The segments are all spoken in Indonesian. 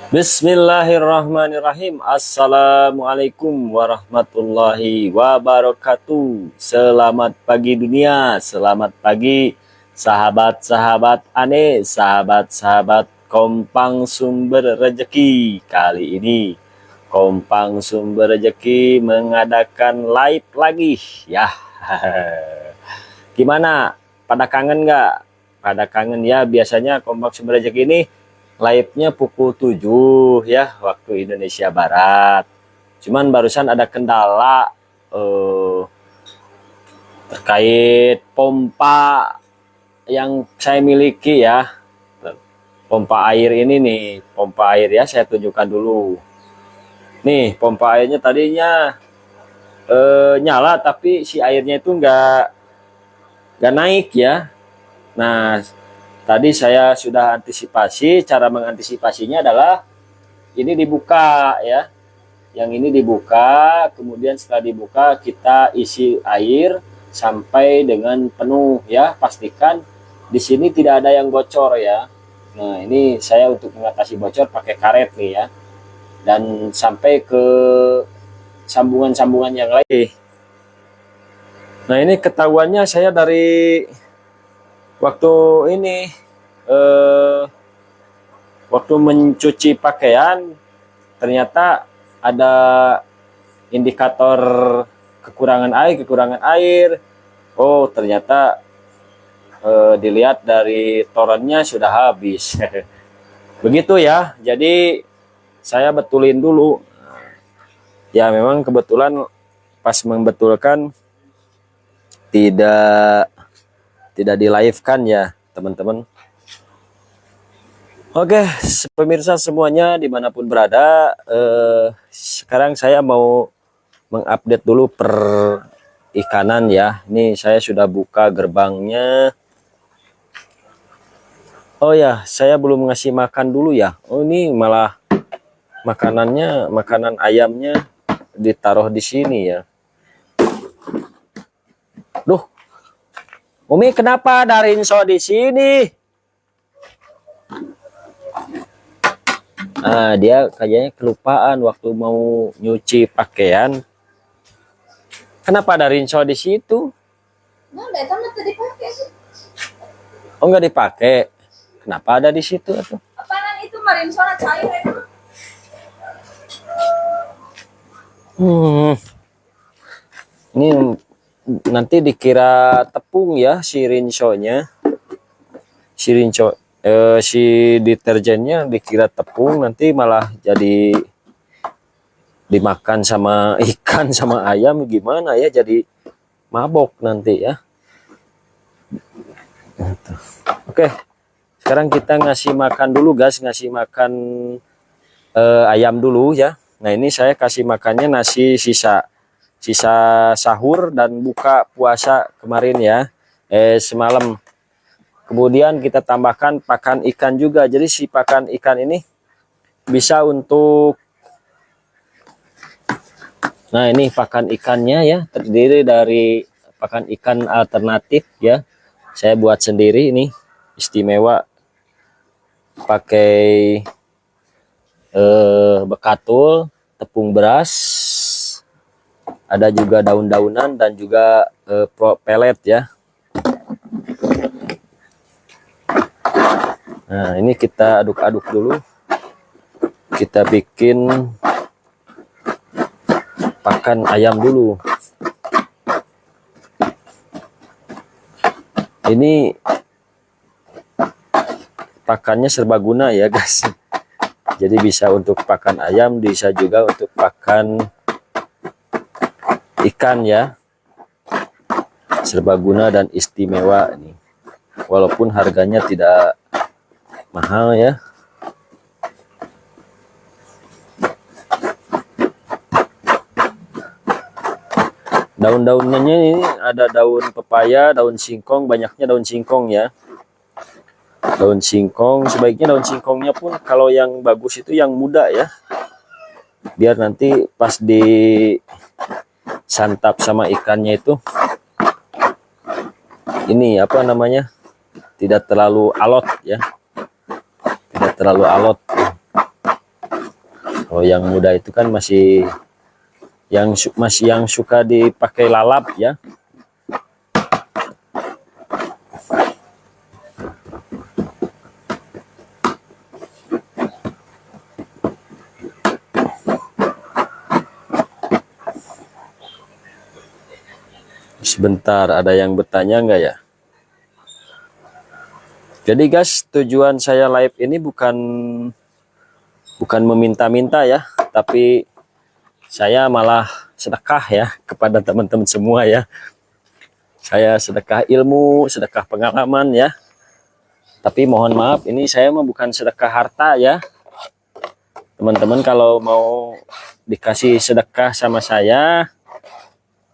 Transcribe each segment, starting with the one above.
Bismillahirrahmanirrahim. Assalamualaikum warahmatullahi wabarakatuh. Selamat pagi dunia, selamat pagi sahabat-sahabat aneh, sahabat-sahabat Kompang Sumber Rejeki. Kali ini Kompang Sumber Rejeki mengadakan live lagi ya. Gimana? Pada kangen nggak? Pada kangen ya, biasanya Kompang Sumber Rejeki ini live-nya pukul 7 ya waktu Indonesia Barat. Cuman barusan ada kendala terkait pompa yang saya miliki ya. Pompa air ini nih, pompa air ya, saya tunjukkan dulu. Nih, pompa airnya tadinya nyala tapi si airnya itu nggak naik ya. Nah, tadi saya sudah antisipasi. Cara mengantisipasinya adalah ini dibuka ya. Yang ini dibuka, kemudian setelah dibuka kita isi air sampai dengan penuh ya. Pastikan di sini tidak ada yang bocor ya. Nah, ini saya untuk mengatasi bocor pakai karet nih ya. Dan sampai ke sambungan-sambungan yang lain. Nah, ini ketahuannya saya dari waktu ini waktu mencuci pakaian ternyata ada indikator kekurangan air. Oh, ternyata dilihat dari torennya sudah habis. Begitu ya. Jadi saya betulin dulu. Ya, memang kebetulan pas membetulkan tidak di live kan ya teman-teman. Oke, pemirsa semuanya dimanapun berada, sekarang saya mau mengupdate dulu perikanan ya. Ini saya sudah buka gerbangnya. Oh ya, saya belum ngasih makan dulu ya. Oh, ini malah makanan ayamnya ditaruh di sini ya. Duh, Umi, kenapa ada Rinso di sini? Nah, dia kayaknya kelupaan waktu mau nyuci pakaian. Kenapa ada Rinso di situ? Oh, nggak dipakai. Kenapa ada di situ atau? Apaan itu Rinso cair itu? Ini nanti dikira tepung ya si Rinso-nya. Si deterjennya dikira tepung, nanti malah jadi dimakan sama ikan sama ayam, gimana ya, jadi mabok nanti ya. Oke, sekarang kita ngasih makan dulu guys, ngasih makan ayam dulu ya. Nah, ini saya kasih makannya nasi sisa sahur dan buka puasa kemarin ya, semalam. Kemudian kita tambahkan pakan ikan juga. Jadi si pakan ikan ini bisa untuk, nah ini pakan ikannya ya, terdiri dari pakan ikan alternatif ya. Saya buat sendiri ini, istimewa, pakai bekatul, tepung beras, ada juga daun-daunan dan juga pelet ya. Nah, ini kita aduk-aduk dulu. Kita bikin pakan ayam dulu. Ini pakannya serbaguna ya guys. Jadi bisa untuk pakan ayam, bisa juga untuk pakan ikan ya. Serbaguna dan istimewa ini. Walaupun harganya tidak mahal ya. Daun-daunnya ini ada daun pepaya, daun singkong, banyaknya daun singkong ya. Daun singkong, sebaiknya daun singkongnya pun kalau yang bagus itu yang muda ya. Biar nanti pas disantap sama ikannya itu ini apa namanya? Tidak terlalu alot ya. Tidak terlalu alot. Kalau yang muda itu kan masih yang suka dipakai lalap ya. Sebentar, ada yang bertanya nggak ya? Jadi guys, tujuan saya live ini bukan meminta-minta ya, tapi saya malah sedekah ya kepada teman-teman semua ya. Saya sedekah ilmu, sedekah pengalaman ya. Tapi mohon maaf, ini saya mah bukan sedekah harta ya. Teman-teman kalau mau dikasih sedekah sama saya,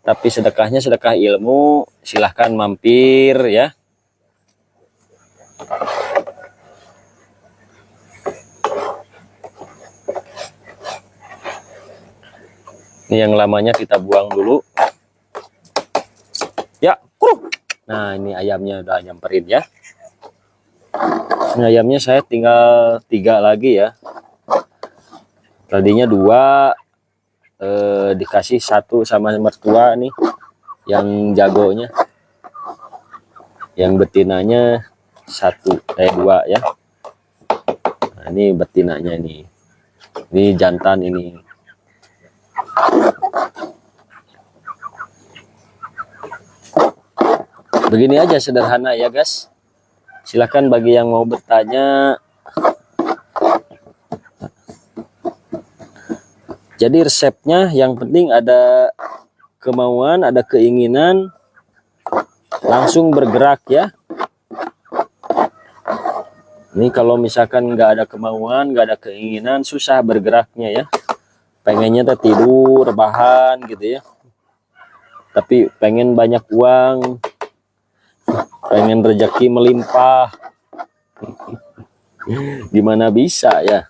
tapi sedekahnya sedekah ilmu, silahkan mampir ya. Ini yang lamanya kita buang dulu. Ya, nah ini ayamnya udah nyamperin ya. Ini ayamnya saya tinggal 3 lagi ya. Tadinya 2, dikasih 1 sama mertua nih, yang jagonya. Yang betinanya 2 ya. Nah, ini betinanya nih. Ini jantan ini. Begini aja sederhana ya guys. Silakan bagi yang mau bertanya. Jadi resepnya yang penting ada kemauan, ada keinginan, langsung bergerak ya. Ini kalau misalkan nggak ada kemauan, nggak ada keinginan, susah bergeraknya ya. Pengennya tuh tidur, rebahan gitu ya. Tapi pengen banyak uang, pengen rezeki melimpah. Gimana bisa ya?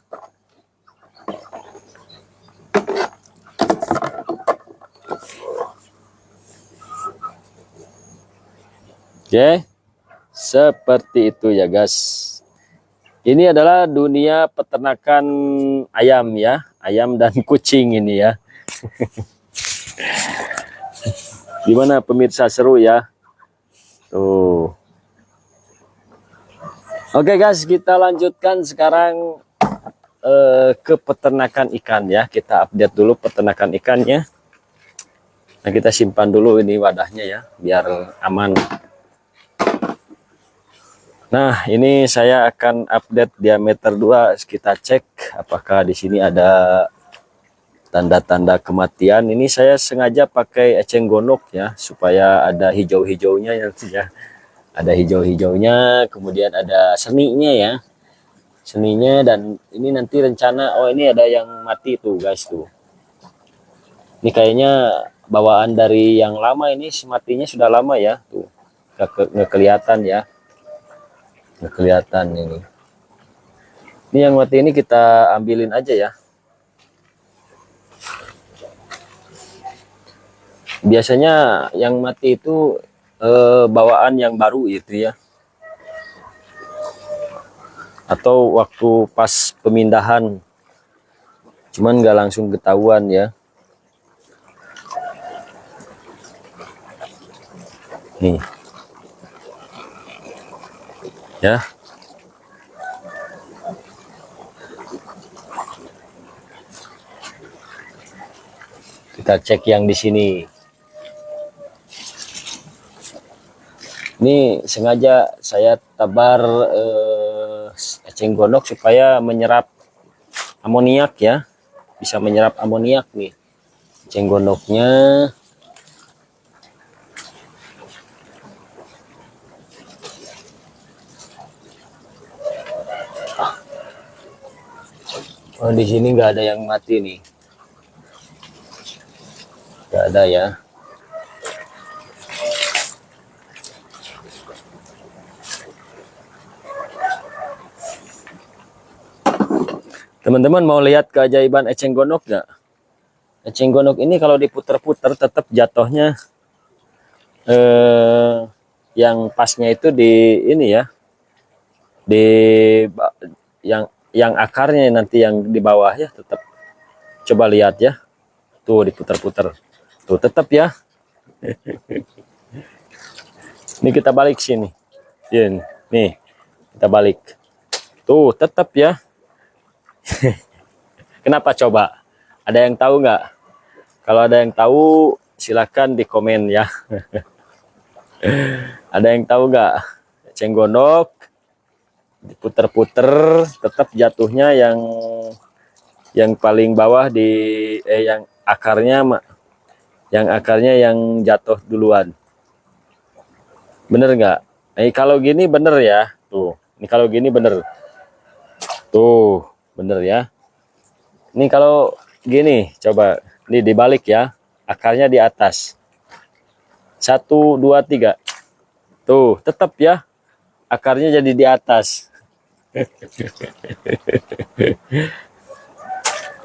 Oke, seperti itu ya guys. Ini adalah dunia peternakan ayam ya, ayam dan kucing ini ya. Gimana pemirsa, seru ya? Tuh. Oke guys, kita lanjutkan sekarang ke peternakan ikan ya. Kita update dulu peternakan ikannya. Nah, kita simpan dulu ini wadahnya ya, biar aman. Nah, ini saya akan update diameter 2. Kita cek apakah di sini ada tanda-tanda kematian. Ini saya sengaja pakai eceng gondok ya, supaya ada hijau-hijaunya ya. Ada hijau-hijaunya, kemudian ada seninya ya. Seninya, dan ini nanti rencana, oh ini ada yang mati tuh guys tuh. Ini kayaknya bawaan dari yang lama, ini matinya sudah lama ya tuh. Nggak kelihatan ya. Nggak kelihatan ini. Ini yang mati ini kita ambilin aja ya. Biasanya yang mati itu bawaan yang baru itu ya. Atau waktu pas pemindahan. Cuman nggak langsung ketahuan ya. Nih. Ya. Kita cek yang di sini. Ini sengaja saya tabar eceng gondok supaya menyerap amoniak ya. Bisa menyerap amoniak nih. Eceng gondoknya. Oh, di sini nggak ada yang mati nih. Nggak ada ya. Teman-teman mau lihat keajaiban eceng gondok nggak? Eceng gondok ini kalau diputer-puter tetap jatuhnya yang pasnya itu di ini ya. Di yang yang akarnya nanti yang di bawah ya, tetap coba lihat ya, tuh diputar-putar tuh tetap ya. Ini kita balik sini ya, nih kita balik tuh tetap ya. Kenapa coba, ada yang tahu nggak? Kalau ada yang tahu silakan di komen ya. Ada yang tahu nggak? Eceng gondok diputer-puter tetap jatuhnya yang paling bawah di yang akarnya yang jatuh duluan. Bener nggak? Kalau gini bener ya, tuh ini kalau gini bener tuh, bener ya. Ini kalau gini coba ini dibalik ya, akarnya di atas 1 2 3 tuh tetap ya, akarnya jadi di atas.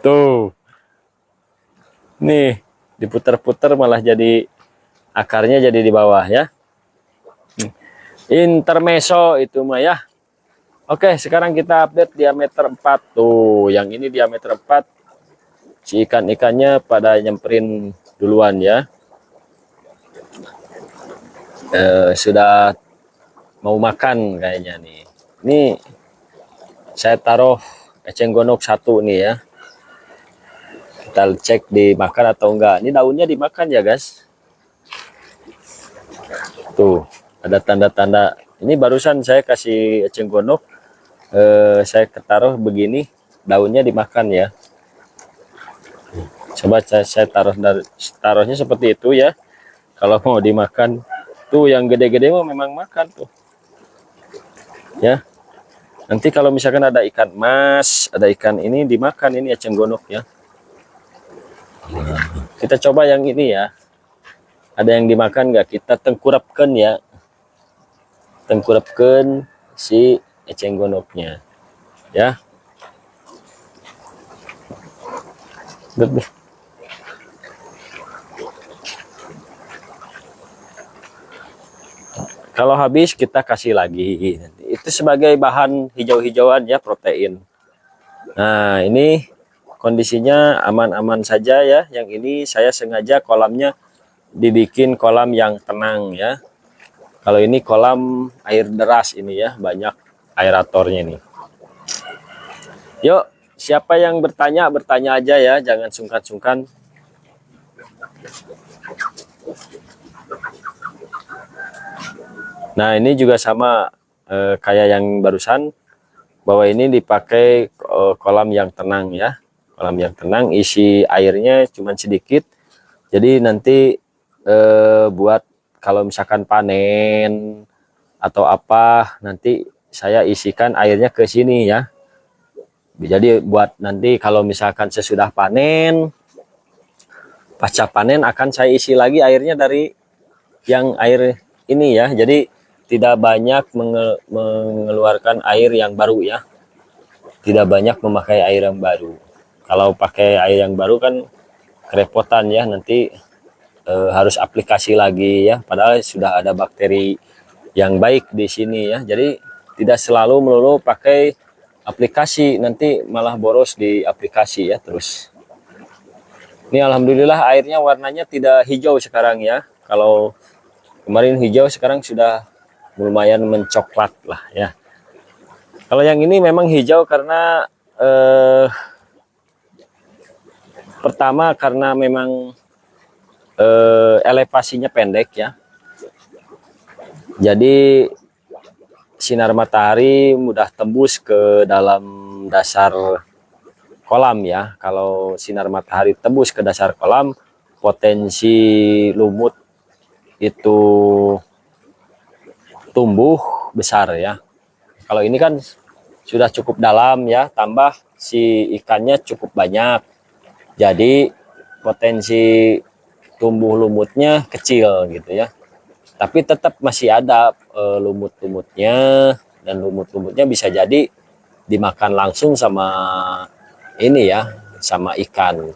Tuh nih diputar-putar malah jadi akarnya jadi di bawah ya. Intermezzo itu mah ya. Oke, sekarang kita update diameter 4 tuh. Yang ini diameter 4, si ikan-ikannya pada nyemperin duluan ya. Sudah mau makan kayaknya nih. Ini saya taruh eceng gondok 1 nih ya. Kita cek dimakan atau enggak. Ini daunnya dimakan ya guys. Tuh ada tanda-tanda. Ini barusan saya kasih eceng gondok, saya taruh begini, daunnya dimakan ya. Coba saya taruhnya seperti itu ya. Kalau mau dimakan tuh, yang gede-gede mah memang makan tuh ya. Nanti kalau misalkan ada ikan mas, ada ikan ini dimakan, ini eceng gondok ya. Kita coba yang ini ya, ada yang dimakan nggak, kita tengkurapkan ya, tengkurapkan si eceng gondoknya ya. Kalau habis kita kasih lagi, itu sebagai bahan hijau-hijauan ya, protein. Nah ini kondisinya aman-aman saja ya. Yang ini saya sengaja kolamnya dibikin kolam yang tenang ya. Kalau ini kolam air deras ini ya, banyak aeratornya nih. Yuk, siapa yang bertanya, bertanya aja ya, jangan sungkan-sungkan. Nah ini juga sama kayak yang barusan, bahwa ini dipakai kolam yang tenang ya. Kolam yang tenang, isi airnya cuma sedikit. Jadi nanti buat kalau misalkan panen atau apa, nanti saya isikan airnya ke sini ya. Jadi buat nanti kalau misalkan sesudah panen, pasca panen akan saya isi lagi airnya dari yang air ini ya. Jadi tidak banyak mengeluarkan air yang baru ya. Tidak banyak memakai air yang baru. Kalau pakai air yang baru kan kerepotan ya, nanti harus aplikasi lagi ya. Padahal sudah ada bakteri yang baik di sini ya. Jadi tidak selalu melulu pakai aplikasi, nanti malah boros di aplikasi ya terus. Ini alhamdulillah airnya warnanya tidak hijau sekarang ya. Kalau kemarin hijau, sekarang sudah lumayan mencoklat lah ya. Kalau yang ini memang hijau karena pertama karena memang elevasinya pendek ya. Jadi sinar matahari mudah tembus ke dalam dasar kolam ya. Kalau sinar matahari tembus ke dasar kolam, potensi lumut itu tumbuh besar ya. Kalau ini kan sudah cukup dalam ya, tambah si ikannya cukup banyak, jadi potensi tumbuh lumutnya kecil gitu ya. Tapi tetap masih ada lumut-lumutnya, dan lumut-lumutnya bisa jadi dimakan langsung sama ini ya, sama ikan.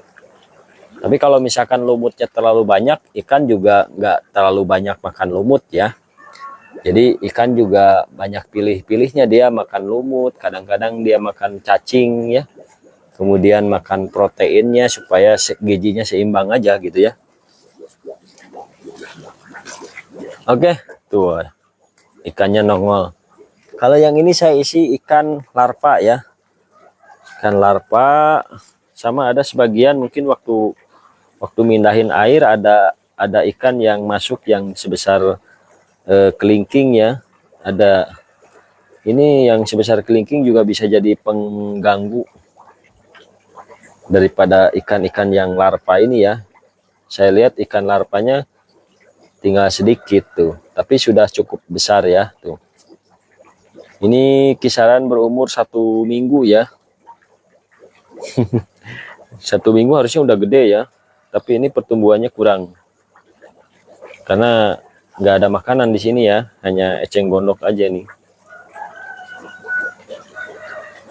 Tapi kalau misalkan lumutnya terlalu banyak, ikan juga nggak terlalu banyak makan lumut ya. Jadi ikan juga banyak pilih-pilihnya, dia makan lumut, kadang-kadang dia makan cacing ya. Kemudian makan proteinnya supaya gizinya seimbang aja gitu ya. Oke, tuh ikannya nongol. Kalau yang ini saya isi ikan larva ya. Ikan larva, sama ada sebagian mungkin waktu mindahin air ada ikan yang masuk yang sebesar kelingking ya. Ada ini yang sebesar kelingking juga bisa jadi pengganggu daripada ikan-ikan yang larva ini ya. Saya lihat ikan larvanya tinggal sedikit tuh, tapi sudah cukup besar ya tuh. Ini kisaran berumur 1 minggu ya. 1 minggu harusnya udah gede ya, tapi ini pertumbuhannya kurang karena nggak ada makanan di sini ya, hanya eceng gondok aja nih.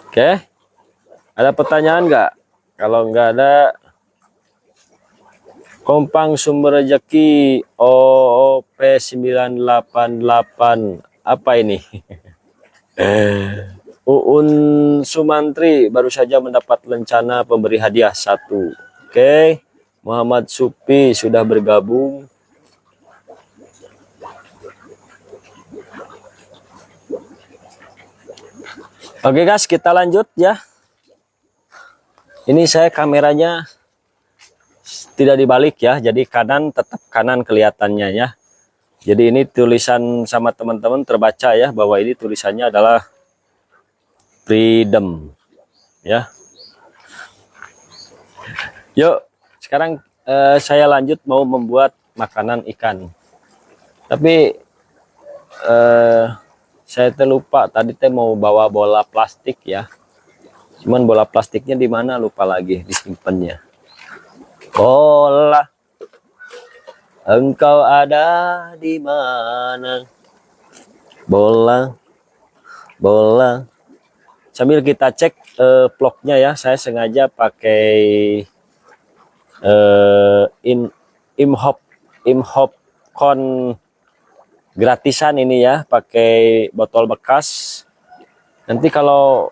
Oke, ada pertanyaan nggak? Kalau nggak ada, Kompang Sumber Rezeki OOP 988 apa ini? Uun Sumantri baru saja mendapat lencana pemberi hadiah 1. Oke, Muhammad Supi sudah bergabung. Oke guys, kita lanjut ya. Ini saya kameranya tidak dibalik ya, jadi kanan tetap kanan kelihatannya ya. Jadi ini tulisan sama teman-teman terbaca ya, bahwa ini tulisannya adalah Freedom ya. Yuk, sekarang saya lanjut mau membuat makanan ikan. Tapi saya terlupa tadi mau bawa bola plastik ya. Cuman bola plastiknya di mana lupa lagi disimpannya. Bola, engkau ada di mana? Bola, bola. Sambil kita cek vlognya ya, saya sengaja pakai Imhopcon gratisan ini ya, pakai botol bekas. Nanti kalau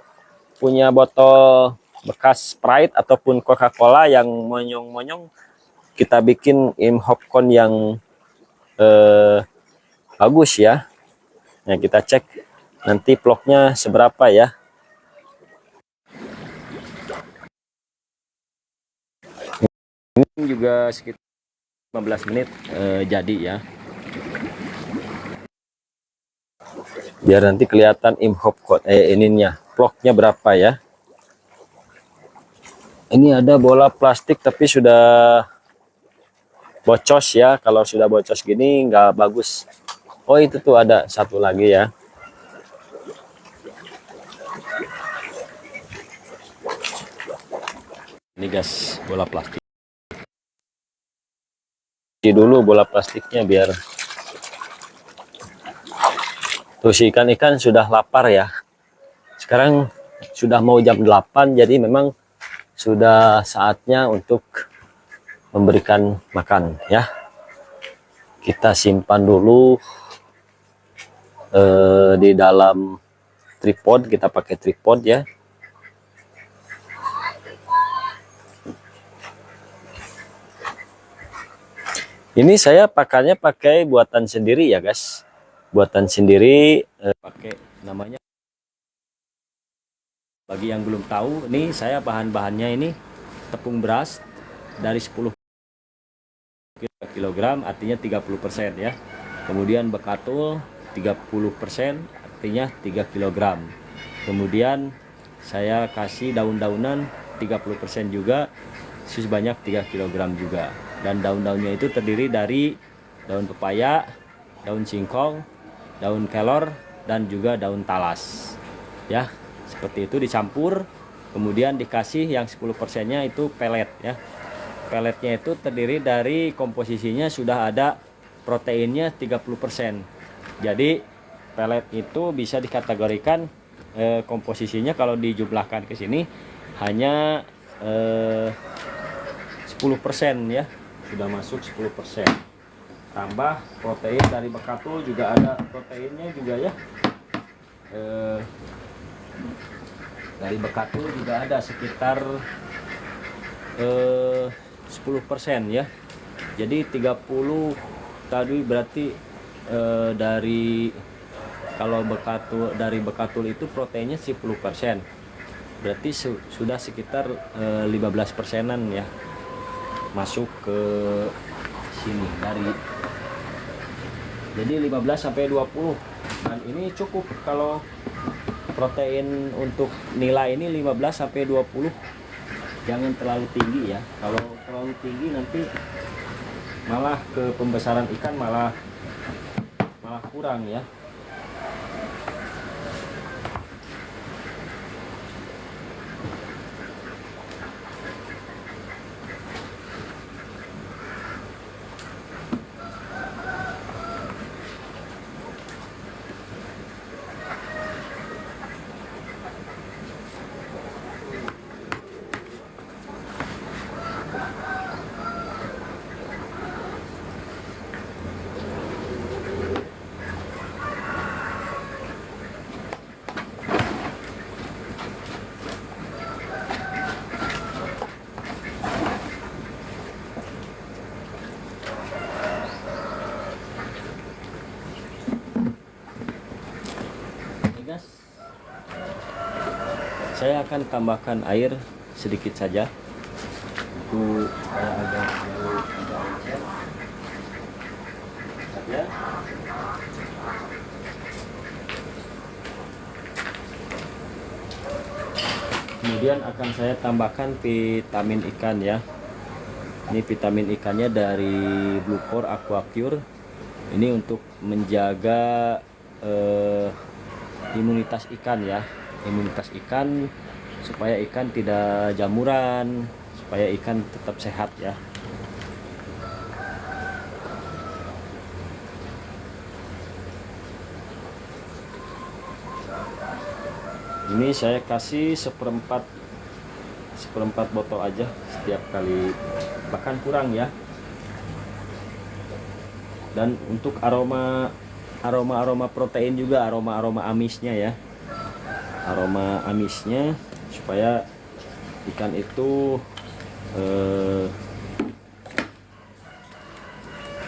punya botol bekas Sprite ataupun Coca-Cola yang monyong-monyong, kita bikin Imhopcon yang bagus ya. Nah, kita cek nanti vlognya seberapa ya. Ini juga sekitar 15 menit jadi ya. Biar nanti kelihatan Imhopcon ininya, vlognya berapa ya. Ini ada bola plastik tapi sudah bocos ya. Kalau sudah bocos gini nggak bagus. Oh, itu tuh ada satu lagi ya. Ini guys, bola plastik. Cuci dulu bola plastiknya biar. Tuh si ikan-ikan sudah lapar ya. Sekarang sudah mau jam 8, jadi memang sudah saatnya untuk memberikan makan ya. Kita simpan dulu di dalam tripod, kita pakai tripod ya. Ini saya pakainya pakai buatan sendiri ya guys, buatan sendiri, pakai namanya. Bagi yang belum tahu, nih saya bahan-bahannya ini tepung beras dari 10 kg artinya 30% ya. Kemudian bekatul 30% artinya 3 kg. Kemudian saya kasih daun-daunan 30% juga sebanyak 3 kg juga. Dan daun-daunnya itu terdiri dari daun pepaya, daun singkong, daun kelor, dan juga daun talas ya. Seperti itu dicampur, kemudian dikasih yang 10%-nya itu pelet ya. Peletnya itu terdiri dari komposisinya sudah ada proteinnya 30%. Jadi pelet itu bisa dikategorikan komposisinya kalau dijumlahkan ke sini hanya 10% ya. Sudah masuk 10%. tambah protein dari bekatul, juga ada proteinnya juga ya. Dari bekatul juga ada sekitar 10% ya. Jadi 30 tadi berarti dari kalau dari bekatul itu proteinnya 10%. Berarti sudah sekitar 15%-an ya masuk ke sini jadi 15 sampai 20. Dan ini cukup kalau protein untuk nilai ini 15 sampai 20. Jangan terlalu tinggi ya. Kalau terlalu tinggi nanti malah ke pembesaran ikan malah kurang ya. Saya akan tambahkan air sedikit saja. Itu saya agak encer saja. Kemudian akan saya tambahkan vitamin ikan ya. Ini vitamin ikannya dari Bluecore Aquacure. Ini untuk menjaga imunitas ikan ya. Imunitas ikan supaya ikan tidak jamuran, supaya ikan tetap sehat ya. Ini saya kasih seperempat botol aja setiap kali, bahkan kurang ya. Dan untuk aroma protein juga, aroma amisnya ya. Aroma amisnya supaya ikan itu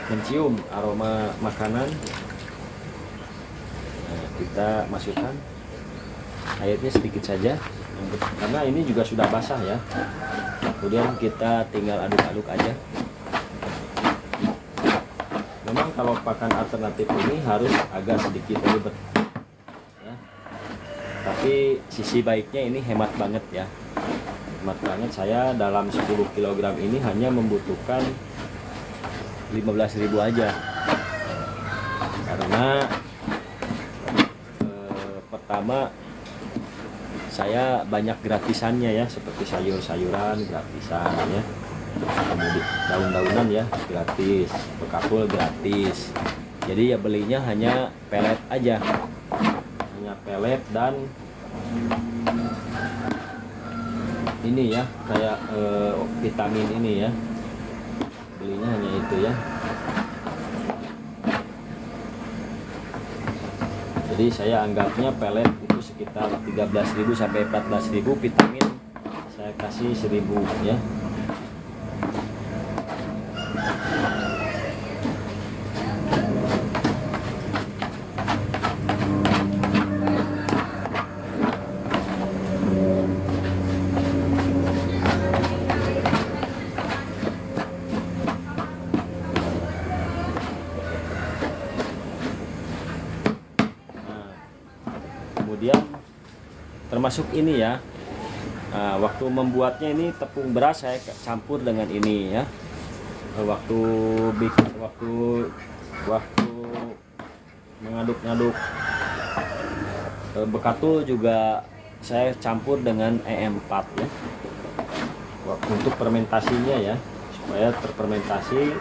mencium aroma makanan. Nah, kita masukkan airnya sedikit saja karena ini juga sudah basah ya. Kemudian kita tinggal aduk-aduk aja. Memang kalau pakan alternatif ini harus agak sedikit ribet. Tapi sisi baiknya ini hemat banget ya. Hemat banget, saya dalam 10 kg ini hanya membutuhkan 15.000 aja. Karena pertama saya banyak gratisannya ya, seperti sayur-sayuran gratisan ya. Kemudian daun-daunan ya gratis, bekatul gratis. Jadi ya belinya hanya pelet aja. Pelet dan ini ya kayak vitamin ini ya, belinya hanya itu ya. Jadi saya anggapnya pelet itu sekitar 13.000 sampai 14.000, vitamin saya kasih 1.000 ya. Kemudian termasuk ini ya, waktu membuatnya ini tepung beras saya campur dengan ini ya. Waktu mengaduk-ngaduk bekatul juga saya campur dengan EM4 ya. Untuk fermentasinya ya, supaya terfermentasi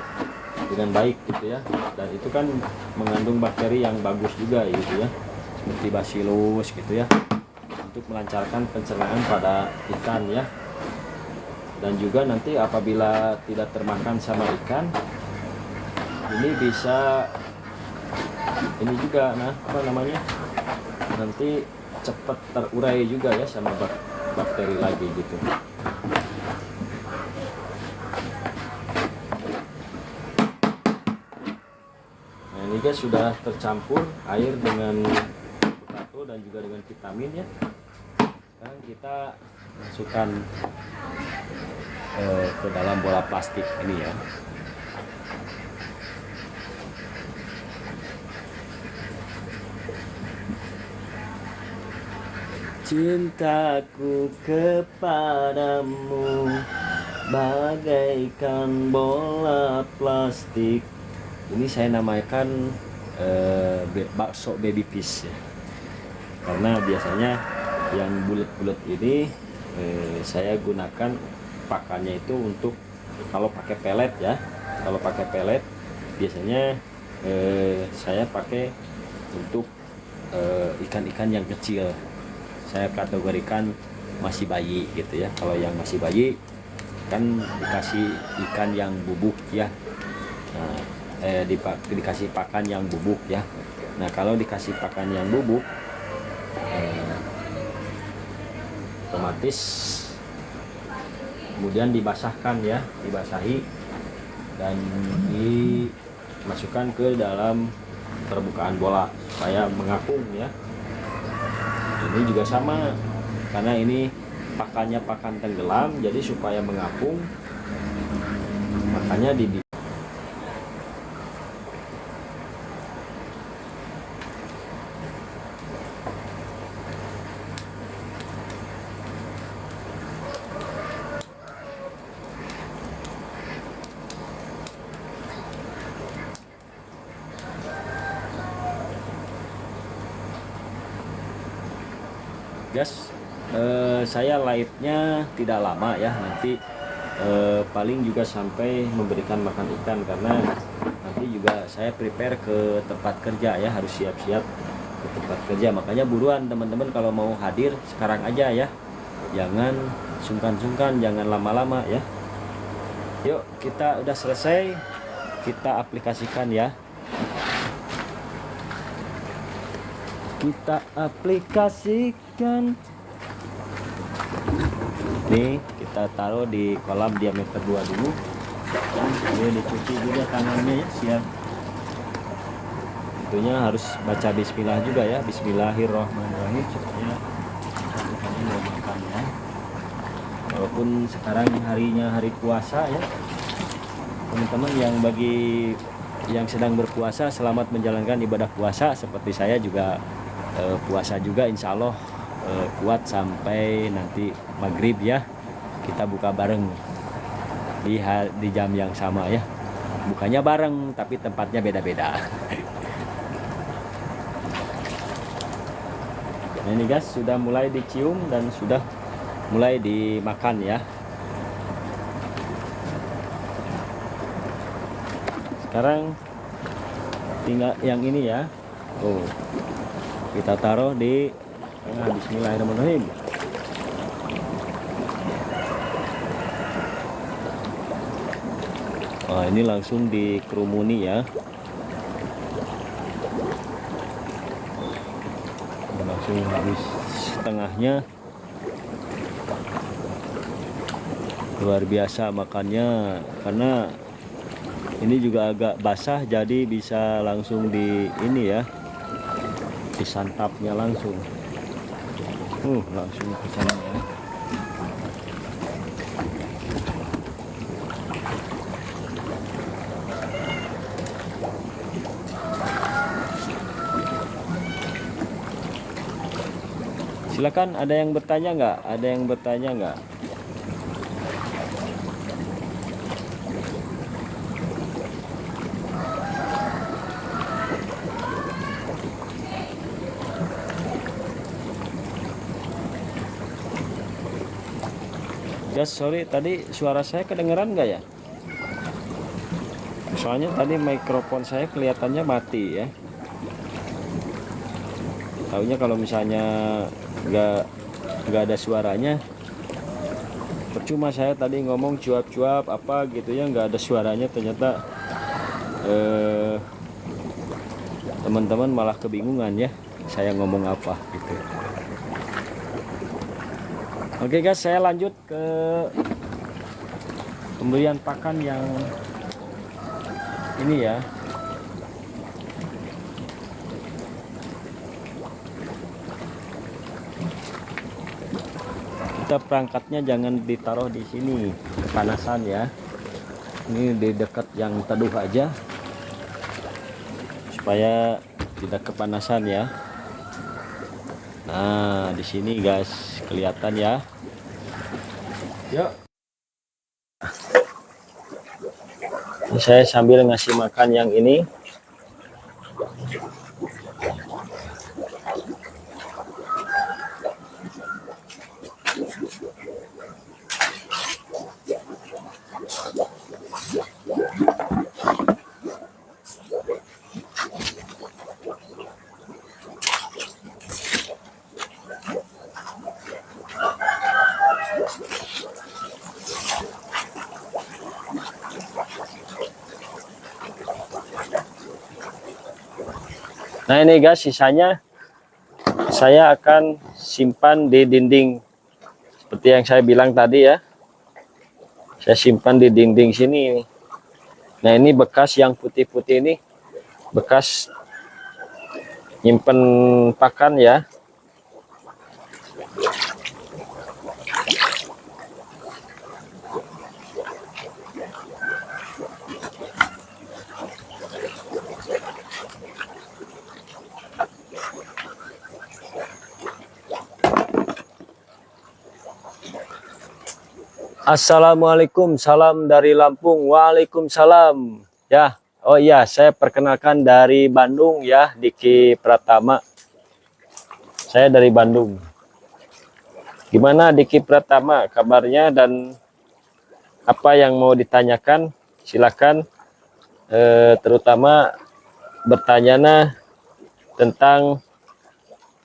dengan baik gitu ya. Dan itu kan mengandung bakteri yang bagus juga gitu ya, seperti bacillus gitu ya, untuk melancarkan pencernaan pada ikan ya. Dan juga nanti apabila tidak termakan sama ikan, ini bisa ini juga, nah apa namanya, nanti cepat terurai juga ya sama bakteri lagi gitu. Nah ini guys, sudah tercampur air dengan potato dan juga dengan vitamin ya. Sekarang kita masukkan ke dalam bola plastik ini ya. Cintaku kepadamu bagaikan bola plastik. Ini saya namakan bakso baby fish ya. Karena biasanya yang bulat-bulat ini saya gunakan pakannya itu untuk kalau pakai pelet ya. Kalau pakai pelet biasanya saya pakai untuk ikan-ikan yang kecil. Saya kategorikan masih bayi gitu ya. Kalau yang masih bayi kan dikasih ikan yang bubuk ya. Nah, dikasih pakan yang bubuk ya. Nah kalau dikasih pakan yang bubuk otomatis kemudian dibasahkan ya, dibasahi dan dimasukkan ke dalam permukaan bola supaya mengapung ya. Ini juga sama, karena ini pakannya pakan tenggelam, jadi supaya mengapung makanya di gas. Saya live-nya tidak lama ya, nanti paling juga sampai memberikan makan ikan, karena nanti juga saya prepare ke tempat kerja ya, harus siap-siap ke tempat kerja. Makanya buruan teman-teman kalau mau hadir sekarang aja ya, jangan sungkan-sungkan, jangan lama-lama ya. Yuk, kita udah selesai, kita aplikasikan ya. Kita aplikasikan. Nih kita taruh di kolam diameter 2 dulu. Ini dicuci juga tangannya ya, siap. Tentunya harus baca bismillah juga ya. Bismillahirrahmanirrahim supaya ikannya mau makan ya. Walaupun sekarang harinya hari puasa ya, teman-teman yang sedang berpuasa, selamat menjalankan ibadah puasa. Seperti saya juga puasa juga, insya Allah kuat sampai nanti maghrib ya. Kita buka bareng di jam yang sama ya, bukanya bareng tapi tempatnya beda-beda. Nah ini guys, sudah mulai dicium dan sudah mulai dimakan ya. Sekarang tinggal yang ini ya. Oh, kita taruh di bismillahirrahmanirrahim. Nah, ini langsung dikerumuni ya. Langsung habis setengahnya. Luar biasa makannya, karena ini juga agak basah, jadi bisa langsung di ini ya, disantapnya langsung. Langsung ke sana ya. Silakan, ada yang bertanya nggak? Ada yang bertanya nggak? Guys, sorry, tadi suara saya kedengeran nggak ya? Soalnya tadi mikrofon saya kelihatannya mati ya. Taunya kalau misalnya nggak ada suaranya, percuma saya tadi ngomong cuap-cuap apa gitu ya, nggak ada suaranya, ternyata teman-teman malah kebingungan ya saya ngomong apa gitu. Oke guys, saya lanjut ke pemberian pakan yang ini ya. Kita perangkatnya jangan ditaruh di sini, kepanasan ya. Ini di dekat yang teduh aja supaya tidak kepanasan ya. Nah, di sini guys, kelihatan ya. Yuk. Ini saya sambil ngasih makan yang ini. Nah ini guys, sisanya saya akan simpan di dinding seperti yang saya bilang tadi ya. Saya simpan di dinding sini. Nah ini bekas yang putih-putih ini bekas nyimpen pakan ya. Assalamualaikum, salam dari Lampung. Waalaikumsalam ya. Oh iya, saya perkenalkan dari Bandung ya, Diki Pratama. Saya dari Bandung. Gimana Diki Pratama kabarnya dan apa yang mau ditanyakan? Silakan, terutama bertanya tentang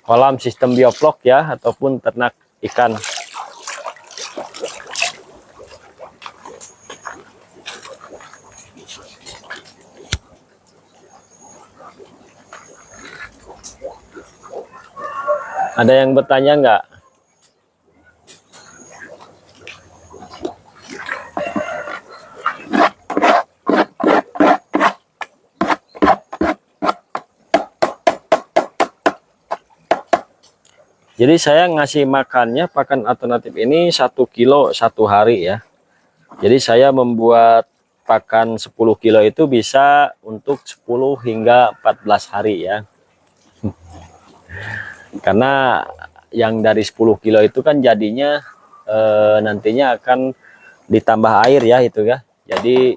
kolam sistem bioflok ya, ataupun ternak ikan. Ada yang bertanya enggak? Jadi saya ngasih makannya pakan alternatif ini 1 kilo 1 hari ya. Jadi saya membuat pakan 10 kilo itu bisa untuk 10 hingga 14 hari ya. Karena yang dari 10 kilo itu kan jadinya nantinya akan ditambah air ya itu ya. Jadi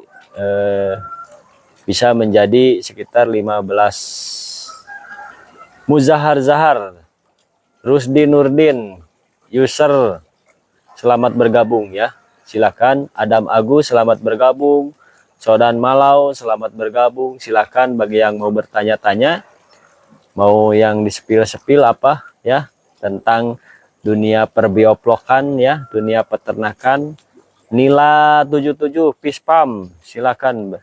bisa menjadi sekitar 15. Muzahar Zahar, Rusdi Nurdin, user selamat bergabung ya. Silakan. Adam Agus selamat bergabung. Sodan Malau selamat bergabung. Silakan bagi yang mau bertanya-tanya, mau yang di-spill apa ya tentang dunia perbioplokan ya, dunia peternakan. Nila 77 Pispam, silakan.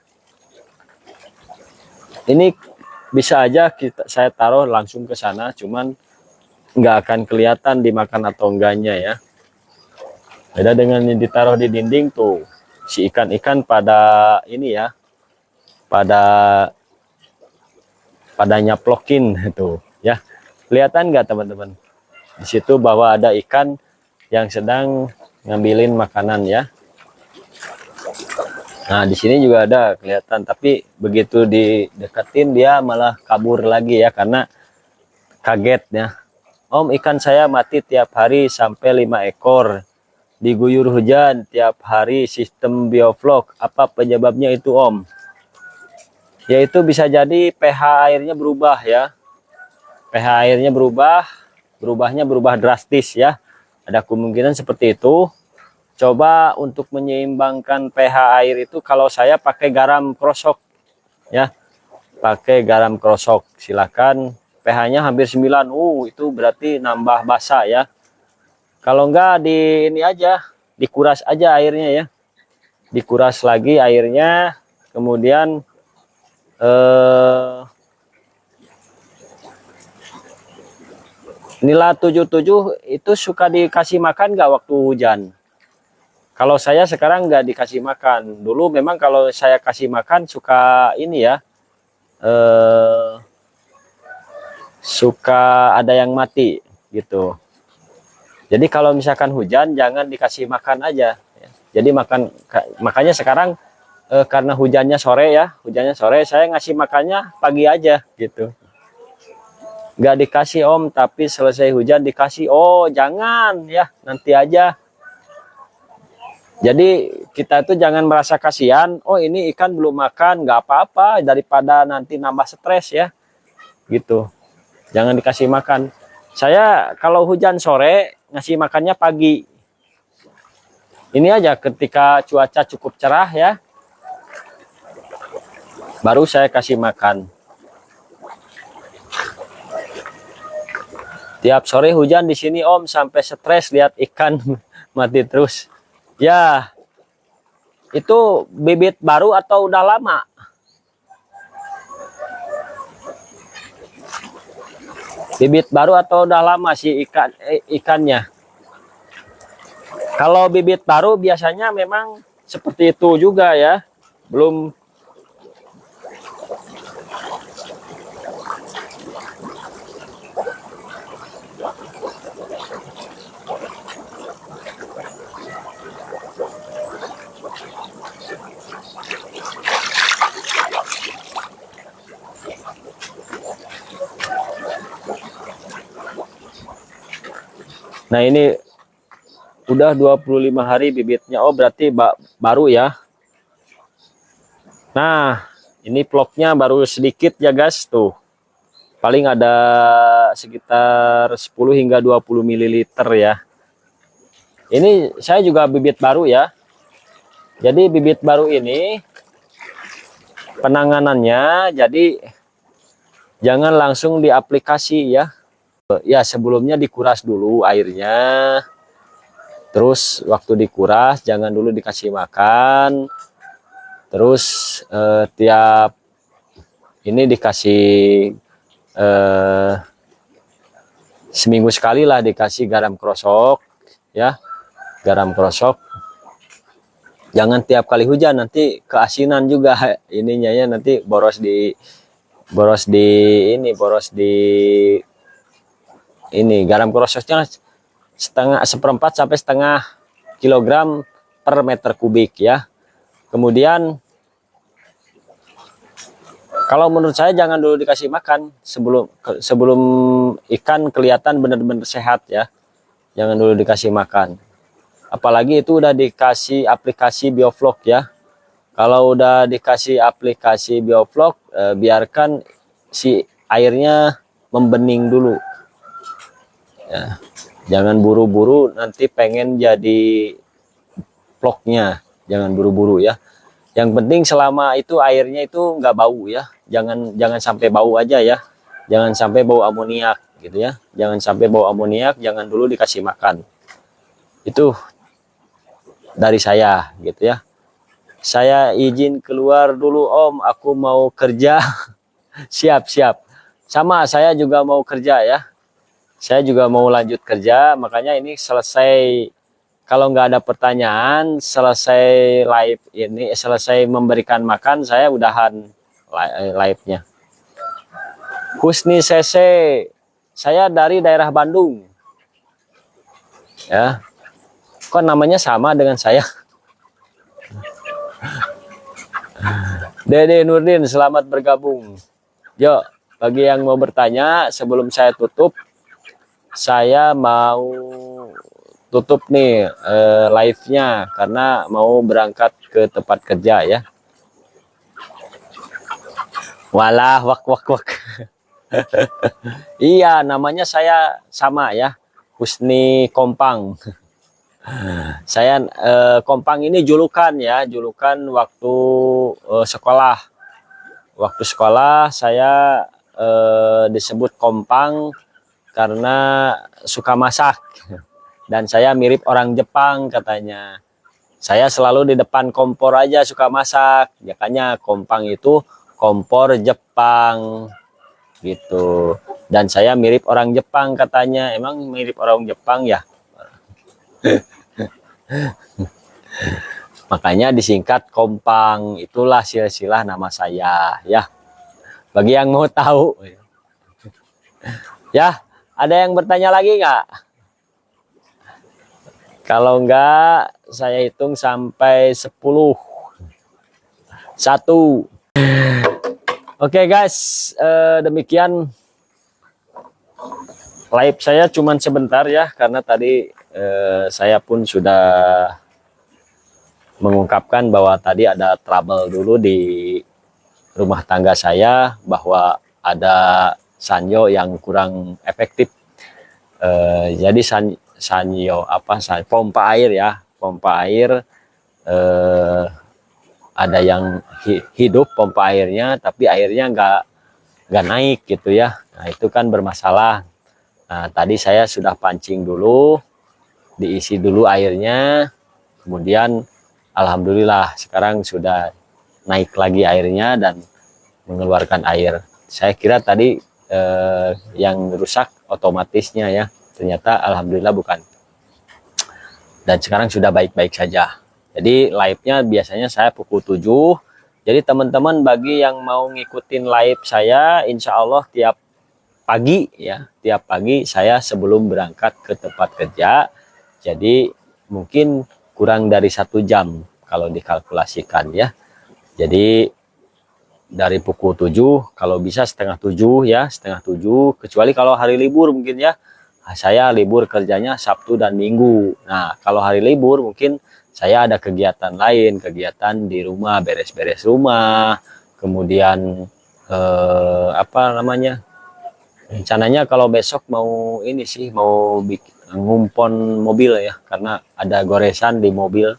Ini bisa aja saya taruh langsung ke sana, cuman nggak akan kelihatan dimakan atau enggaknya ya. Beda dengan yang ditaruh di dinding tuh, si ikan-ikan pada ini ya, pada nyaplokin itu ya. Kelihatan nggak teman-teman di situ bahwa ada ikan yang sedang ngambilin makanan ya. Nah di sini juga ada kelihatan, tapi begitu dideketin dia malah kabur lagi ya, karena kaget ya. Om, ikan saya mati tiap hari sampai 5 ekor, diguyur hujan tiap hari, sistem bioflok, apa penyebabnya itu Om? Yaitu bisa jadi pH airnya berubah ya. pH airnya berubahnya berubah drastis ya. Ada kemungkinan seperti itu. Coba untuk menyeimbangkan pH air itu, kalau saya pakai garam krosok ya. Pakai garam krosok, silakan. pH-nya hampir 9. Itu berarti nambah basa ya. Kalau enggak di ini aja, dikuras aja airnya ya. Dikuras lagi airnya, kemudian Nila 77 itu suka dikasih makan nggak waktu hujan? Kalau saya sekarang nggak dikasih makan. Dulu memang kalau saya kasih makan suka ini ya, suka ada yang mati gitu. Jadi kalau misalkan hujan jangan dikasih makan aja. Jadi makanya sekarang karena hujannya sore saya ngasih makannya pagi aja gitu. Nggak dikasih om, tapi selesai hujan dikasih. Oh jangan ya, nanti aja. Jadi kita tuh jangan merasa kasihan. Oh ini ikan belum makan, nggak apa-apa daripada nanti nambah stres ya, gitu. Jangan dikasih makan. Saya kalau hujan sore ngasih makannya pagi. Ini aja ketika cuaca cukup cerah ya, baru saya kasih makan. Tiap sore hujan di sini om, sampai stres lihat ikan mati terus. Ya, itu bibit baru atau udah lama? Bibit baru atau udah lama sih ikannya? Kalau bibit baru biasanya memang seperti itu juga ya. Belum. Nah ini udah 25 hari bibitnya. Oh berarti baru ya. Nah ini vlognya baru sedikit ya guys tuh. Paling ada sekitar 10 hingga 20 ml ya. Ini saya juga bibit baru ya. Jadi bibit baru ini penanganannya jadi jangan langsung diaplikasi ya. Ya sebelumnya dikuras dulu airnya. Terus waktu dikuras jangan dulu dikasih makan. Terus tiap ini dikasih seminggu sekali lah dikasih garam krosok ya. Garam krosok. Jangan tiap kali hujan, nanti keasinan juga ininya ya, nanti boros di ini garam krosoknya seperempat sampai setengah kilogram per meter kubik ya. Kemudian kalau menurut saya jangan dulu dikasih makan sebelum ikan kelihatan benar-benar sehat ya. Jangan dulu dikasih makan. Apalagi itu udah dikasih aplikasi Bioflok ya. Kalau udah dikasih aplikasi Bioflok, biarkan si airnya membening dulu. Ya, jangan buru-buru nanti pengen jadi vlognya, jangan buru-buru ya. Yang penting selama itu airnya itu nggak bau ya, jangan sampai bau aja ya, jangan sampai bau amoniak gitu ya, jangan sampai bau amoniak, jangan dulu dikasih makan. Itu dari saya gitu ya. Saya izin keluar dulu om, aku mau kerja. Siap sama, saya juga mau kerja ya. Saya juga mau lanjut kerja, makanya ini selesai, kalau nggak ada pertanyaan, selesai live ini, selesai memberikan makan, saya udahan live-nya. Husni CC, saya dari daerah Bandung. Ya, kok namanya sama dengan saya? Dede Nurdin, selamat bergabung. Yuk, bagi yang mau bertanya, sebelum saya tutup, saya mau tutup nih live-nya karena mau berangkat ke tempat kerja ya. Walah, wak. Iya, namanya saya sama ya, Husni Kompang. Saya Kompang ini julukan ya, julukan waktu sekolah. Waktu sekolah saya disebut Kompang karena suka masak dan saya mirip orang Jepang katanya. Saya selalu di depan kompor aja suka masak, makanya Kompang itu kompor Jepang gitu. Dan saya mirip orang Jepang katanya. Emang mirip orang Jepang ya? Makanya disingkat Kompang. Itulah silsilah nama saya ya. Bagi yang mau tahu. Ya, ada yang bertanya lagi nggak? Kalau enggak, saya hitung sampai 10. 1. Oke guys, demikian live saya cuman sebentar ya, karena tadi saya pun sudah mengungkapkan bahwa tadi ada trouble dulu di rumah tangga saya, bahwa ada sanyo yang kurang efektif. Jadi sanyo pompa air ya, pompa air ada yang hidup pompa airnya, tapi airnya nggak naik gitu ya. Nah itu kan bermasalah. Nah tadi saya sudah pancing dulu, diisi dulu airnya, kemudian alhamdulillah sekarang sudah naik lagi airnya dan mengeluarkan air. Saya kira tadi yang rusak otomatisnya ya, ternyata alhamdulillah bukan. Dan sekarang sudah baik-baik saja. Jadi live-nya biasanya saya pukul 7. Jadi teman-teman bagi yang mau ngikutin live saya, insya Allah tiap pagi ya, tiap pagi saya sebelum berangkat ke tempat kerja. Jadi mungkin kurang dari 1 jam kalau dikalkulasikan ya. Jadi dari pukul 7, kalau bisa setengah 7 ya, setengah 7, kecuali kalau hari libur mungkin ya. Saya libur kerjanya Sabtu dan Minggu. Nah kalau hari libur mungkin saya ada kegiatan lain, kegiatan di rumah, beres-beres rumah, kemudian rencananya kalau besok mau ini sih, mau ngumpon mobil ya, karena ada goresan di mobil.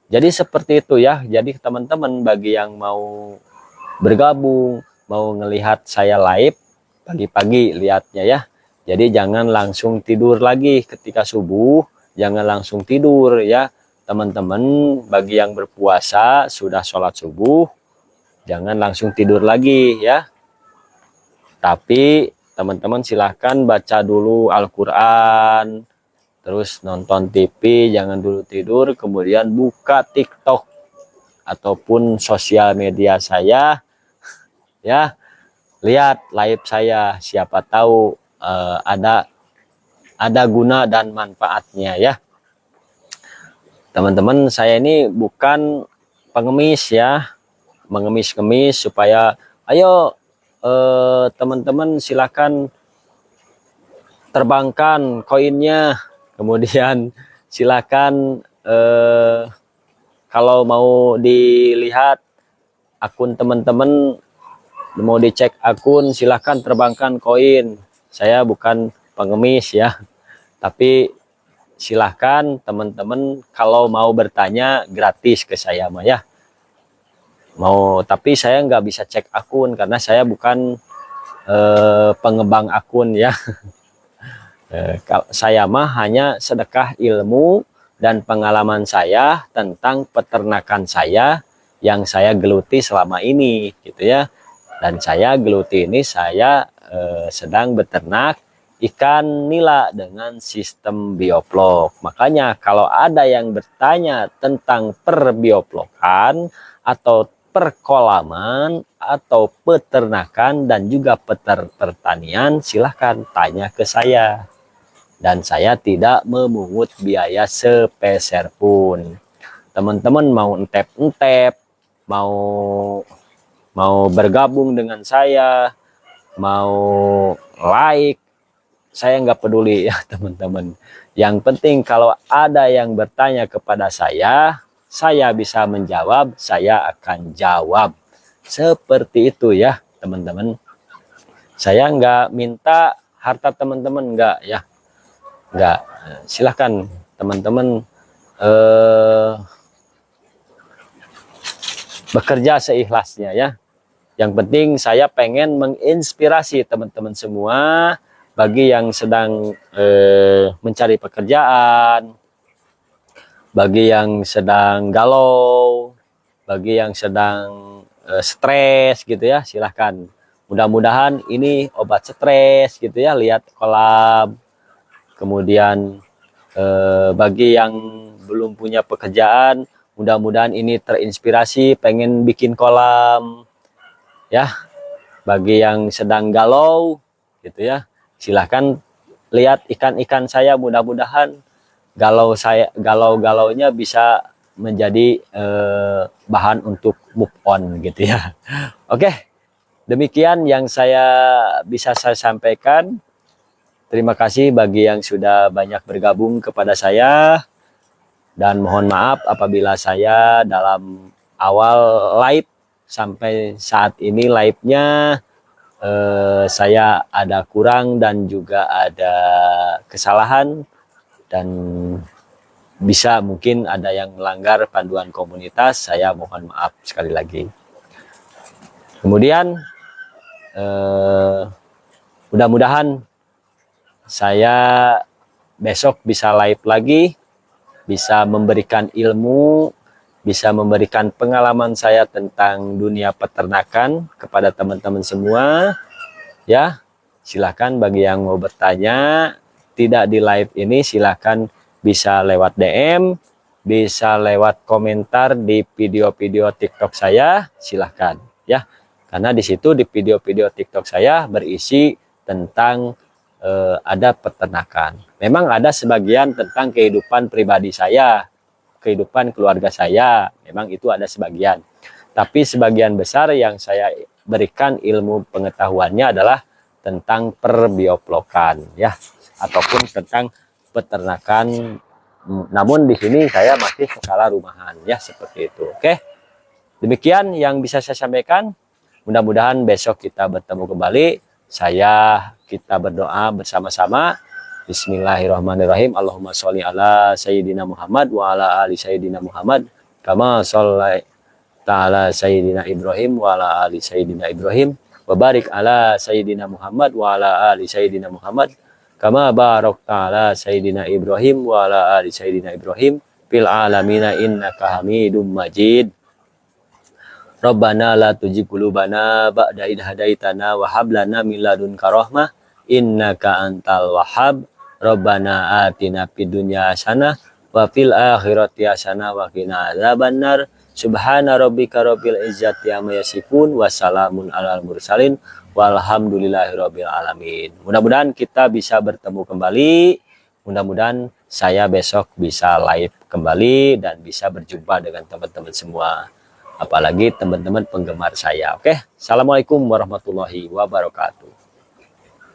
Jadi seperti itu ya. Jadi teman-teman bagi yang mau bergabung, mau ngelihat saya live pagi-pagi lihatnya ya. Jadi jangan langsung tidur lagi ketika subuh, jangan langsung tidur ya. Teman-teman bagi yang berpuasa sudah sholat subuh, jangan langsung tidur lagi ya. Tapi teman-teman silahkan baca dulu Al-Quran, terus nonton TV, jangan dulu tidur, kemudian buka TikTok ataupun sosial media saya ya, lihat live saya, siapa tahu ada guna dan manfaatnya ya. Teman-teman, saya ini bukan pengemis ya, mengemis-kemis supaya ayo teman-teman silakan terbangkan koinnya, kemudian silakan kalau mau dilihat akun teman-teman, mau dicek akun, silahkan terbangkan koin. Saya bukan pengemis ya, tapi silahkan teman-teman kalau mau bertanya gratis ke saya mah ya. Tapi saya nggak bisa cek akun karena saya bukan pengembang akun ya. Saya mah hanya sedekah ilmu dan pengalaman saya tentang peternakan saya yang saya geluti selama ini gitu ya. Dan saya geluti ini saya sedang beternak ikan nila dengan sistem bioflok. Makanya kalau ada yang bertanya tentang perbioflokan atau perkolaman atau peternakan dan juga pertanian, silahkan tanya ke saya. Dan saya tidak memungut biaya sepeser pun. Teman-teman mau entep-entep, mau bergabung dengan saya, mau like, saya nggak peduli ya teman-teman. Yang penting kalau ada yang bertanya kepada saya bisa menjawab, saya akan jawab. Seperti itu ya teman-teman. Saya nggak minta harta teman-teman, nggak ya. Nggak. Silahkan teman-teman bekerja seikhlasnya ya. Yang penting saya pengen menginspirasi teman-teman semua bagi yang sedang mencari pekerjaan, bagi yang sedang galau, bagi yang sedang stres gitu ya, silahkan. Mudah-mudahan ini obat stres gitu ya, lihat kolam. Kemudian bagi yang belum punya pekerjaan, mudah-mudahan ini terinspirasi pengen bikin kolam ya. Bagi yang sedang galau gitu ya, silahkan lihat ikan-ikan saya, mudah-mudahan galau-galaunya bisa menjadi bahan untuk move on gitu ya. Oke, demikian yang bisa saya sampaikan. Terima kasih bagi yang sudah banyak bergabung kepada saya, dan mohon maaf apabila saya dalam awal live sampai saat ini live-nya saya ada kurang dan juga ada kesalahan, dan bisa mungkin ada yang melanggar panduan komunitas, saya mohon maaf sekali lagi. Kemudian mudah-mudahan saya besok bisa live lagi, bisa memberikan ilmu, bisa memberikan pengalaman saya tentang dunia peternakan kepada teman-teman semua. Ya, silahkan bagi yang mau bertanya, tidak di live ini, silahkan bisa lewat DM, bisa lewat komentar di video-video TikTok saya, silahkan ya. Karena di situ di video-video TikTok saya berisi tentang ada peternakan. Memang ada sebagian tentang kehidupan pribadi saya, kehidupan keluarga saya, memang itu ada sebagian. Tapi sebagian besar yang saya berikan ilmu pengetahuannya adalah tentang perbioplokan ya, ataupun tentang peternakan. Namun di sini saya masih skala rumahan ya, seperti itu. Oke. Demikian yang bisa saya sampaikan. Mudah-mudahan besok kita bertemu kembali. Kita berdoa bersama-sama. Bismillahirrahmanirrahim. Allahumma sholli ala sayyidina Muhammad wa ala ali sayyidina Muhammad kama sholli ta'ala sayyidina Ibrahim wa ala ali sayyidina Ibrahim wa barik ala sayyidina Muhammad wa ala ali sayyidina Muhammad kama barak ta'ala sayyidina Ibrahim wa ala ali sayyidina Ibrahim fil alamina innaka Hamidum Majid. Rabbana la tuzigh qulubana ba'da idh hadaitana wa hab lana min ladunka rahmah innaka antal wahhab. Rabbana atina fid dunya hasanah wa fil akhirati hasanah wa qina adzabannar. Subhana rabbika rabbil izzati amma yasifun wa salamun alal mursalin walhamdulillahi rabbil alamin. Mudah-mudahan kita bisa bertemu kembali. Mudah-mudahan saya besok bisa live kembali dan bisa berjumpa dengan teman-teman semua. Apalagi teman-teman penggemar saya. Oke, assalamualaikum warahmatullahi wabarakatuh.